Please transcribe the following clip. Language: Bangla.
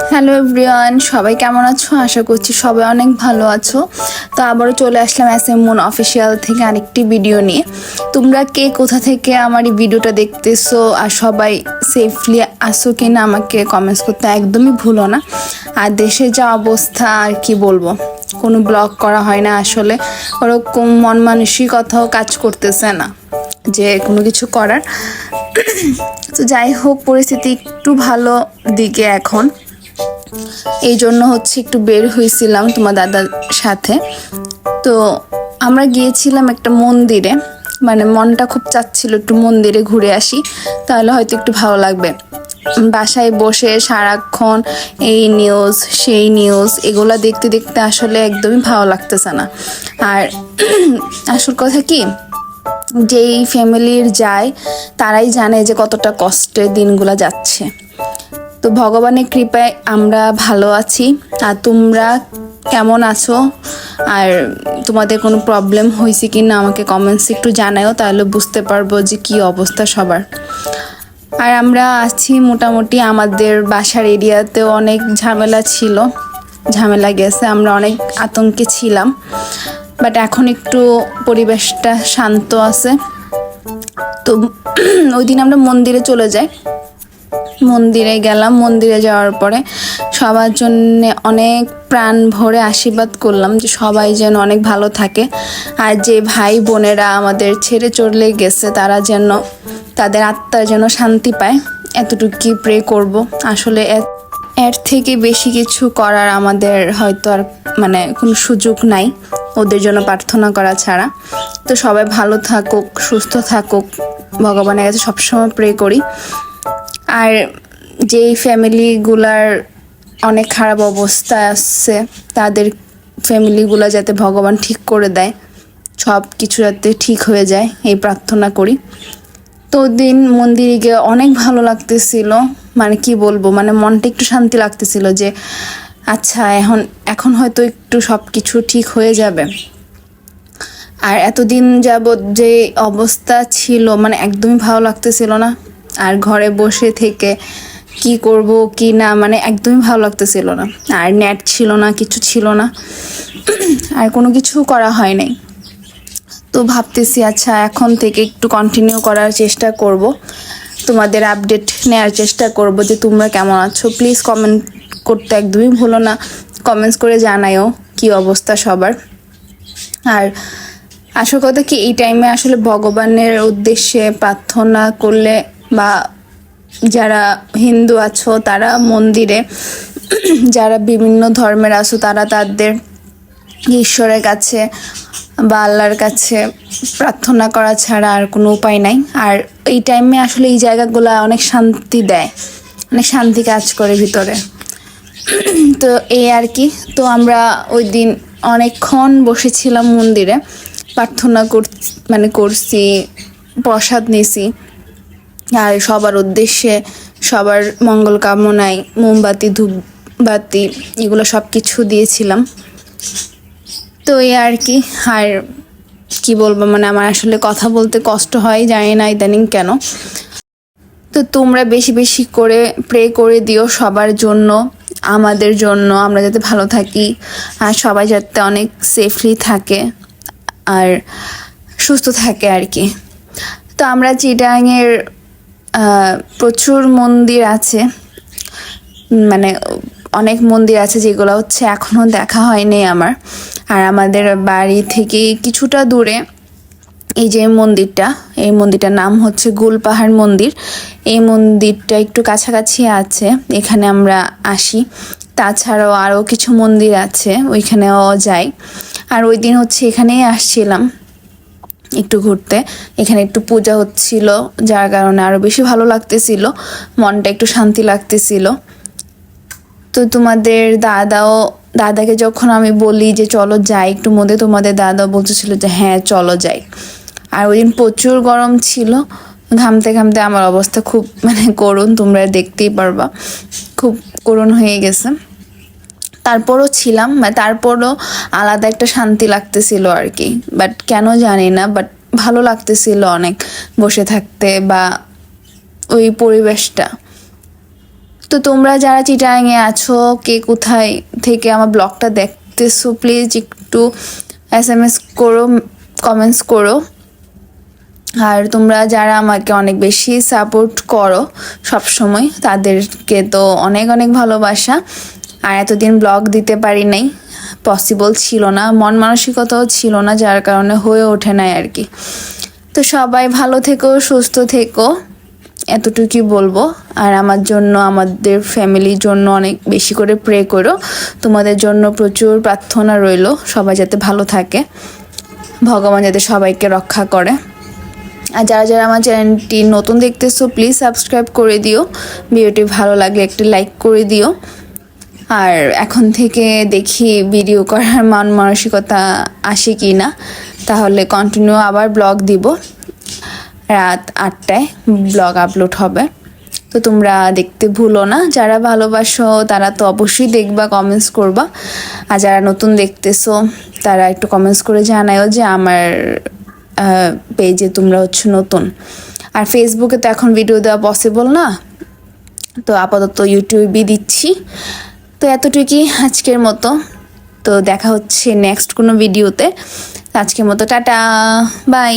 হ্যালো এভরিওয়ান, সবাই কেমন আছো? আশা করছি সবাই অনেক ভালো আছো। তো আবারও চলে আসলাম SM মুন অফিসিয়াল থেকে আরেকটি ভিডিও নিয়ে। তোমরা কে কোথা থেকে আমার এই ভিডিওটা দেখতেছো আর সবাই সেফলি আসো কিনা আমাকে কমেন্টস করতে একদমই ভুলো না। আর দেশে যা অবস্থা আর কি বলবো, কোনো ব্লগ করা হয় না আসলে, ওরকম মন মানসিকতাও কাজ করতেছে না যে কোনো কিছু করার। তো যাই হোক, পরিস্থিতি একটু ভালো দিকে এখন, এই জন্য হচ্ছে একটু বের হয়েছিলাম তোমার দাদার সাথে। তো আমরা গিয়েছিলাম একটা মন্দিরে, মানে মনটা খুব চাচ্ছিল একটু মন্দিরে ঘুরে আসি, তাহলে হয়তো একটু ভালো লাগবে। বাসায় বসে সারাক্ষণ এই নিউজ সেই নিউজ এগুলা দেখতে দেখতে আসলে একদমই ভালো লাগতেছে না। আর আসল কথা কি, যেই ফ্যামিলির যায় তারাই জানে যে কতটা কষ্টে দিনগুলা যাচ্ছে। তো ভগবানের কৃপায় আমরা ভালো আছি। আর তোমরা কেমন আছো আর তোমাদের কোনো প্রবলেম হয়েছে কি না আমাকে কমেন্টসে একটু জানাও, তাহলে বুঝতে পারবো যে কি অবস্থা সবার। আর আমরা আছি মোটামুটি, আমাদের বাসার এরিয়াতেও অনেক ঝামেলা গেছে, আমরা অনেক আতঙ্কে ছিলাম, বাট এখন একটু পরিবেশটা শান্ত আছে। তো ওই দিন আমরা মন্দিরে চলে যাই, মন্দিরে গেলাম। মন্দিরে যাওয়ার পরে সবার জন্য অনেক প্রাণ ভরে আশীর্বাদ করলাম যে সবাই যেন অনেক ভালো থাকে, আর যে ভাই বোনেরা আমাদের ছেড়ে চলে গেছে তারা যেন তাদের আত্মা যেন শান্তি পায়, এতটুকুই প্রে করব। আসলে এর থেকে বেশি কিছু করার আমাদের হয়তো আর মানে কোনো সুযোগ নাই ওদের জন্য প্রার্থনা করা ছাড়া। তো সবাই ভালো থাকুক, সুস্থ থাকুক, ভগবানের কাছে সবসময় প্রে করি। আর যেই ফ্যামিলিগুলার অনেক খারাপ অবস্থা আসছে তাদের ফ্যামিলিগুলো যাতে ভগবান ঠিক করে দেয়, সব কিছু যাতে ঠিক হয়ে যায় এই প্রার্থনা করি। তো দিন মন্দিরে গিয়ে অনেক ভালো লাগতেছিল, মানে কি বলবো, মানে মনটা একটু শান্তি লাগতেছিল যে আচ্ছা এখন হয়তো একটু সব কিছু ঠিক হয়ে যাবে। আর এতদিন যাবৎ যে অবস্থা ছিল মানে একদমই ভালো লাগতেছিল না। আর ঘরে বসে থেকে কি করব কি না মানে একদমই ভালো লাগতেছিল না। আর নেট ছিল না, কিছু ছিল না, আর কোনো কিছু করা হয় নাই। তো ভাবতেছি আচ্ছা এখন থেকে একটু কন্টিনিউ করার চেষ্টা করব, তোমাদের আপডেট নেওয়ার চেষ্টা করব যে তোমরা কেমন আছো। প্লিজ কমেন্ট করতে একদমই ভুলো না, কমেন্টস করে জানায়ও কি অবস্থা সবার। আর আসল কথা কি, এই টাইমে আসলে ভগবানের উদ্দেশ্যে প্রার্থনা করলে বা যারা হিন্দু আছো তারা মন্দিরে, যারা বিভিন্ন ধর্মের আছো তারা তাদের ঈশ্বরের কাছে বা আল্লাহর কাছে প্রার্থনা করা ছাড়া আর কোনো উপায় নাই। আর এই টাইমে আসলে এই জায়গাগুলো অনেক শান্তি দেয়, অনেক শান্তি কাজ করে ভিতরে। তো এই আর কি। তো আমরা ওই দিন অনেকক্ষণ বসেছিলাম মন্দিরে, প্রার্থনা করছি, প্রসাদ নিছি, আর সবার উদ্দেশ্যে সবার মঙ্গল কামনায় মোমবাতি ধূপবাতি এগুলো সব কিছু দিয়েছিলাম। তো এই আর কি। আর কি বলবো, মানে আমার আসলে কথা বলতে কষ্ট হয়, জানি না ইদানিং কেন। তো তোমরা বেশি বেশি করে প্রে করে দিও সবার জন্য, আমাদের জন্য, আমরা যাতে ভালো থাকি আর সবাই যাতে অনেক সেফলি থাকে আর সুস্থ থাকে আর কি। তো আমরা চিটাগাংয়ের প্রচুর মন্দির আছে, মানে অনেক মন্দির আছে যেগুলো হচ্ছে এখনও দেখা হয়নি আমার। আর আমাদের বাড়ি থেকে কিছুটা দূরে এই যে এই মন্দিরটার নাম হচ্ছে গুলপাহাড় মন্দির। এই মন্দিরটা একটু কাছাকাছি আছে, এখানে আমরা আসি। তাছাড়াও আরও কিছু মন্দির আছে, ওইখানেও যাই। আর ওই দিন হচ্ছে এখানেই আসছিলাম একটু ঘুরতে, এখানে একটু পূজা হচ্ছিল যার কারণে আরও বেশি ভালো লাগতেছিল, মনটা একটু শান্তি লাগতেছিল। তো দাদাকে যখন আমি বলি যে চলো যাই একটু মধ্যে, তোমাদের দাদাও বলতেছিল যে হ্যাঁ চলো যাই। আর ওই দিন প্রচুর গরম ছিল, ঘামতে ঘামতে আমার অবস্থা খুব মানে করুণ, তোমরা দেখতেই পারবা, খুব করুণ হয়ে গেছে। তারপরও ছিলাম, তারপরও আলাদা একটা শান্তি লাগতেছিল আর কি, বাট কেন জানি না, বাট ভালো লাগতেছিল অনেক বসে থাকতে বা ওই পরিবেশটা। তো তোমরা যারা চিটাগাংয়ে আছো, কে কোথায় থেকে আমার ব্লগটা দেখতেছো, প্লিজ একটু SMS করো, কমেন্টস করো। আর তোমরা যারা আমাকে অনেক বেশি সাপোর্ট করো সব সময়, তাদেরকে তো অনেক অনেক ভালোবাসা। আর এতদিন ব্লগ দিতে পারি নাই, পসিবল ছিল না, মন মানসিকতাও ছিল না, যার কারণে হয়ে ওঠে নাই আর কি। তো সবাই ভালো থেকো, সুস্থ থেকো, এতটুকুই বলবো। আর আমার জন্য, আমাদের ফ্যামিলির জন্য অনেক বেশি করে প্রে করো। তোমাদের জন্য প্রচুর প্রার্থনা রইল, সবাই যাতে ভালো থাকে, ভগবান যাতে সবাইকে রক্ষা করে। আর যারা যারা আমার চ্যানেলটি নতুন দেখতেছো, প্লিজ সাবস্ক্রাইব করে দিও, ভিডিওটি ভালো লাগলে একটি লাইক করে দিও। আর এখন থেকে দেখি ভিডিও করার মান মানসিকতা আসে কি না, তাহলে কন্টিনিউ আবার ব্লগ দিব, রাত 8টায় ব্লগ আপলোড হবে। তো তোমরা দেখতে ভুলো না, যারা ভালোবাসো তারা তো অবশ্যই দেখবা, কমেন্টস করবা। আর যারা নতুন দেখতেছো তারা একটু কমেন্টস করে জানাও যে আমার পেজে তোমরা হচ্ছে নতুন। আর ফেসবুকে তো এখন ভিডিও দেওয়া পসিবল না, তো আপাতত ইউটিউবই দিচ্ছি। তো এতটুকুই আজকের মতো। তো দেখা হচ্ছে নেক্সট কোনো ভিডিওতে। আজকের মতো টাটা, বাই।